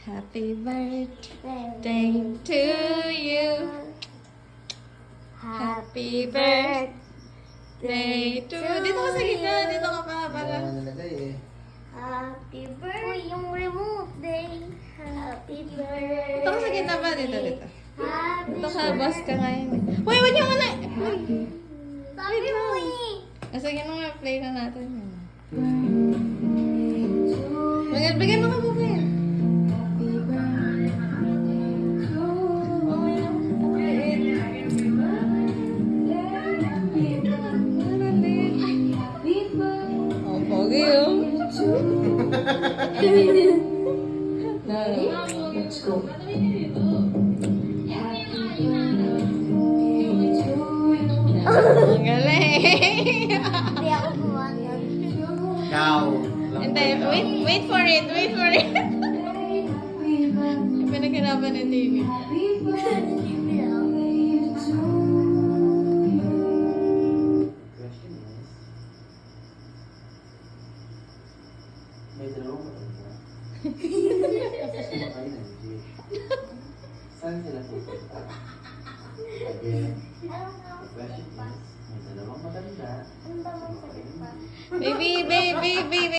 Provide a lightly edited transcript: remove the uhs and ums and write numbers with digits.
Happy birthday to you. Happy birthday to... Dito ka sa gitna. Dito ka pa. Para... Happy birthday. Uy, yung remote day. Happy birthday. Dito ka sa gitna ba? Dito. Happy Dito ka, boss ka ngayon. Uy, wag niyo muna! Sabi mo eh. Sige na nga, play na natin yun. Bigyan mo ka mo ba yan? Oh, pogi yun. Let's go. Ang galing. Hindi ako buwangan. Ikaw. Hindi, wait for it. Yung pinaghirapan ng TV. May dalawang matanda. Sumakay na jeep. Saan sila pupunta? Again, the question is, may dalawang matanda. Ang damang sagot pa. Baby.